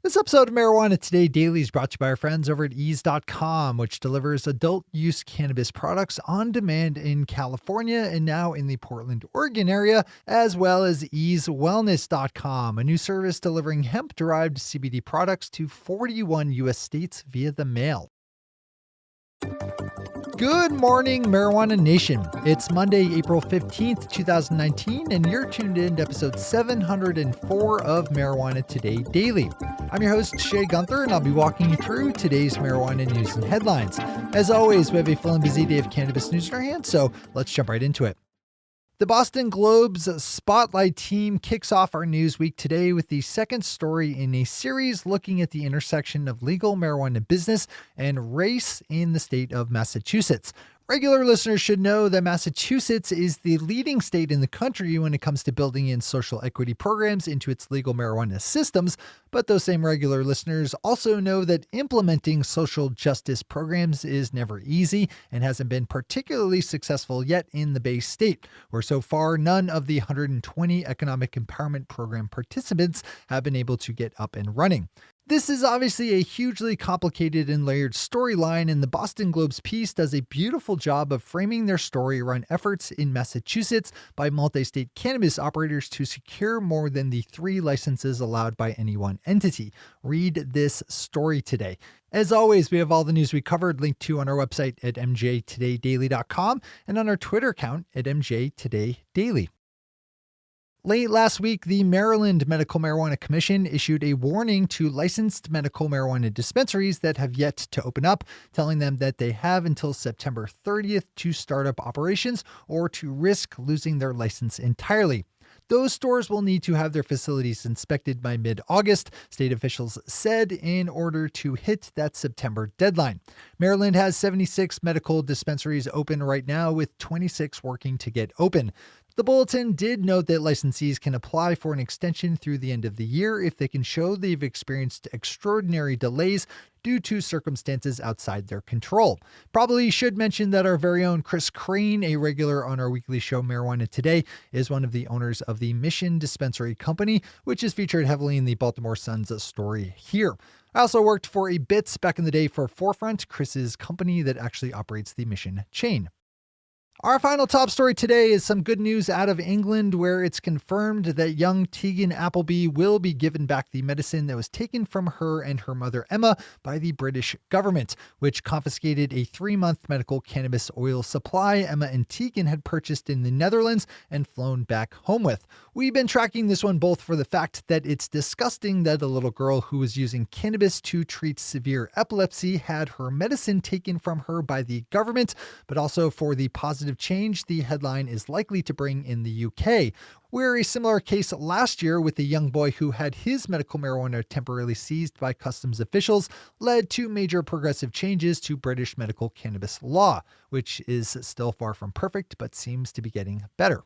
This episode of Marijuana Today Daily is brought to you by our friends over at ease.com, which delivers adult use cannabis products on demand in California and now in the Portland, Oregon area, as well as easewellness.com, a new service delivering hemp-derived CBD products to 41 U.S. states via the mail. Good morning, Marijuana Nation. It's Monday, April 15th, 2019, and you're tuned in to episode 704 of Marijuana Today Daily. I'm your host, Shay Gunther, and I'll be walking you through today's marijuana news and headlines. As always, we have a full and busy day of cannabis news in our hands, so let's jump right into it. The Boston Globe's Spotlight team kicks off our news week today with the second story in a series looking at the intersection of legal marijuana business and race in the state of Massachusetts. Regular listeners should know that Massachusetts is the leading state in the country when it comes to building in social equity programs into its legal marijuana systems, but those same regular listeners also know that implementing social justice programs is never easy and hasn't been particularly successful yet in the Bay State, where so far none of the 120 Economic Empowerment Program participants have been able to get up and running. This is obviously a hugely complicated and layered storyline, and the Boston Globe's piece does a beautiful job of framing their story around efforts in Massachusetts by multi-state cannabis operators to secure more than the 3 licenses allowed by any one entity. Read this story today. As always, we have all the news we covered linked to on our website at mjtodaydaily.com and on our Twitter account at mjtodaydaily. Late last week, the Maryland Medical Marijuana Commission issued a warning to licensed medical marijuana dispensaries that have yet to open up, telling them that they have until September 30th to start up operations or to risk losing their license entirely. Those stores will need to have their facilities inspected by mid-August, state officials said, in order to hit that September deadline. Maryland has 76 medical dispensaries open right now, with 26 working to get open. The bulletin did note that licensees can apply for an extension through the end of the year if they can show they've experienced extraordinary delays due to circumstances outside their control. Probably should mention that our very own Chris Crane, a regular on our weekly show Marijuana Today, is one of the owners of the Mission Dispensary Company, which is featured heavily in the Baltimore Sun's story here. I also worked for a bit back in the day for Forefront, Chris's company that actually operates the Mission chain. Our final top story today is some good news out of England, where it's confirmed that young Teagan Appleby will be given back the medicine that was taken from her and her mother Emma by the British government, which confiscated a 3-month medical cannabis oil supply Emma and Teagan had purchased in the Netherlands and flown back home with. We've been tracking this one both for the fact that it's disgusting that a little girl who was using cannabis to treat severe epilepsy had her medicine taken from her by the government, but also for the positive change the headline is likely to bring in the UK, where a similar case last year with a young boy who had his medical marijuana temporarily seized by customs officials led to major progressive changes to British medical cannabis law, which is still far from perfect but seems to be getting better.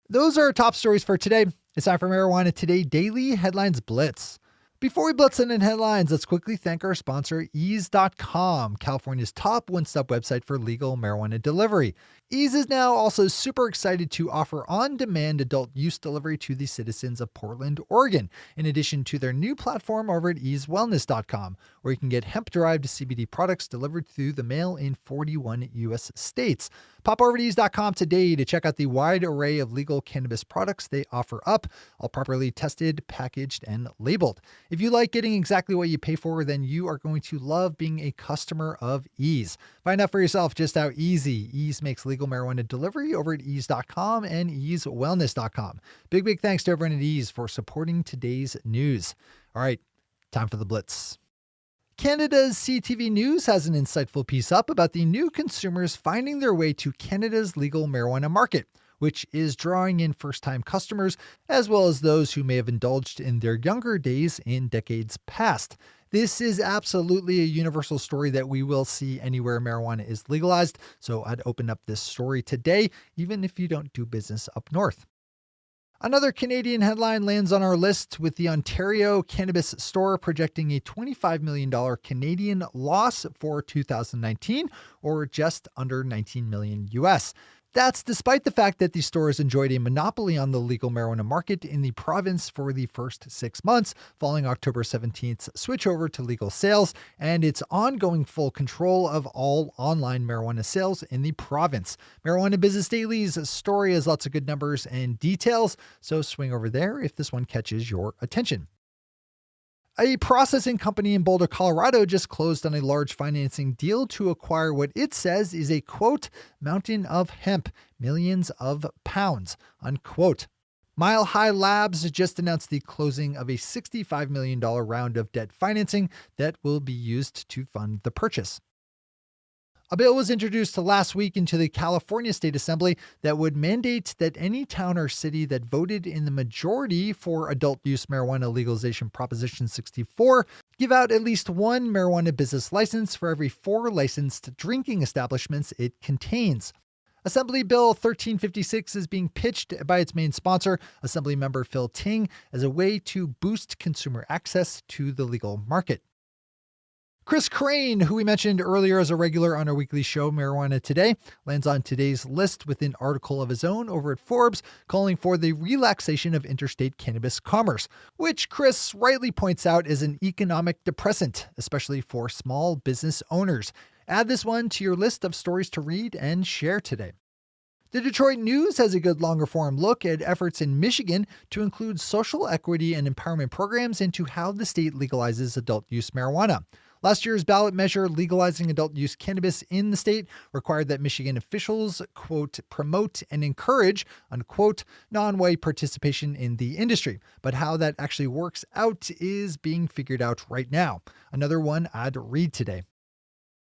Those are our top stories for today. It's time for Marijuana Today Daily Headlines Blitz. Before we blitz in headlines, let's quickly thank our sponsor, ease.com, California's top one-stop website for legal marijuana delivery. Ease is now also super excited to offer on-demand adult use delivery to the citizens of Portland, Oregon, in addition to their new platform over at easewellness.com, where you can get hemp-derived CBD products delivered through the mail in 41 U.S. states. Pop over to ease.com today to check out the wide array of legal cannabis products they offer up, all properly tested, packaged, and labeled. If you like getting exactly what you pay for, then you are going to love being a customer of Ease. Find out for yourself just how easy Ease makes legal marijuana delivery over at ease.com and easewellness.com. Big thanks to everyone at Ease for supporting today's news. All right, time for the Blitz. Canada's CTV News has an insightful piece up about the new consumers finding their way to Canada's legal marijuana market, which is drawing in first-time customers as well as those who may have indulged in their younger days in decades past. This is absolutely a universal story that we will see anywhere marijuana is legalized, so I'd open up this story today, even if you don't do business up north. Another Canadian headline lands on our list, with the Ontario Cannabis Store projecting a $25 million Canadian loss for 2019, or just under $19 million US. That's despite the fact that these stores enjoyed a monopoly on the legal marijuana market in the province for the first 6 months, following October 17th's switch over to legal sales and its ongoing full control of all online marijuana sales in the province. Marijuana Business Daily's story has lots of good numbers and details, so swing over there if this one catches your attention. A processing company in Boulder, Colorado just closed on a large financing deal to acquire what it says is a, quote, mountain of hemp, millions of pounds, unquote. Mile High Labs just announced the closing of a $65 million round of debt financing that will be used to fund the purchase. A bill was introduced last week into the California State Assembly that would mandate that any town or city that voted in the majority for adult use marijuana legalization Proposition 64 give out at least one marijuana business license for every 4 licensed drinking establishments it contains. Assembly Bill 1356 is being pitched by its main sponsor, Assemblymember Phil Ting, as a way to boost consumer access to the legal market. Chris Crane, who we mentioned earlier as a regular on our weekly show, Marijuana Today, lands on today's list with an article of his own over at Forbes calling for the relaxation of interstate cannabis commerce, which Chris rightly points out is an economic depressant, especially for small business owners. Add this one to your list of stories to read and share today. The Detroit News has a good longer form look at efforts in Michigan to include social equity and empowerment programs into how the state legalizes adult use marijuana. Last year's ballot measure legalizing adult use cannabis in the state required that Michigan officials, quote, promote and encourage, unquote, non-white participation in the industry. But how that actually works out is being figured out right now. Another one I'd read today.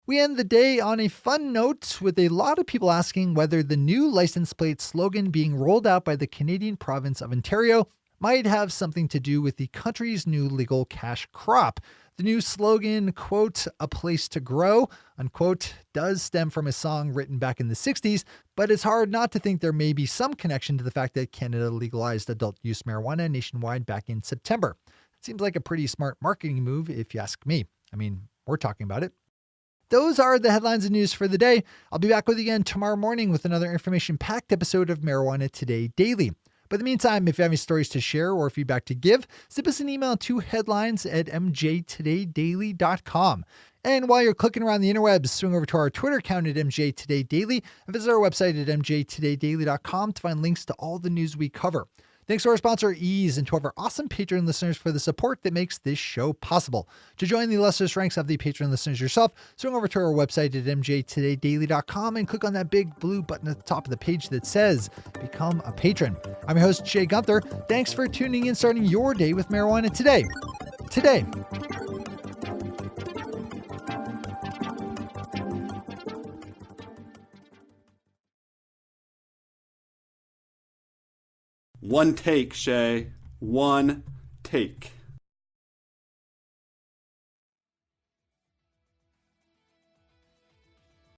We end the day on a fun note with a lot of people asking whether the new license plate slogan being rolled out by the Canadian province of Ontario might have something to do with the country's new legal cash crop. The new slogan, quote, a place to grow, unquote, does stem from a song written back in the 60s, but it's hard not to think there may be some connection to the fact that Canada legalized adult use marijuana nationwide back in September. Seems like a pretty smart marketing move if you ask me. I mean, we're talking about it. Those are the headlines and news for the day. I'll be back with you again tomorrow morning with another information-packed episode of Marijuana Today Daily. But in the meantime, if you have any stories to share or feedback to give, send us an email to headlines@mjtodaydaily.com. And while you're clicking around the interwebs, swing over to our Twitter account at mjtodaydaily and visit our website at mjtodaydaily.com to find links to all the news we cover. Thanks to our sponsor, Ease, and to our awesome Patreon listeners for the support that makes this show possible. To join the illustrious ranks of the Patreon listeners yourself, swing over to our website at mjtodaydaily.com and click on that big blue button at the top of the page that says Become a Patron. I'm your host, Shay Gunther. Thanks for tuning in, starting your day with Marijuana Today. Today. One take, Shay. One take.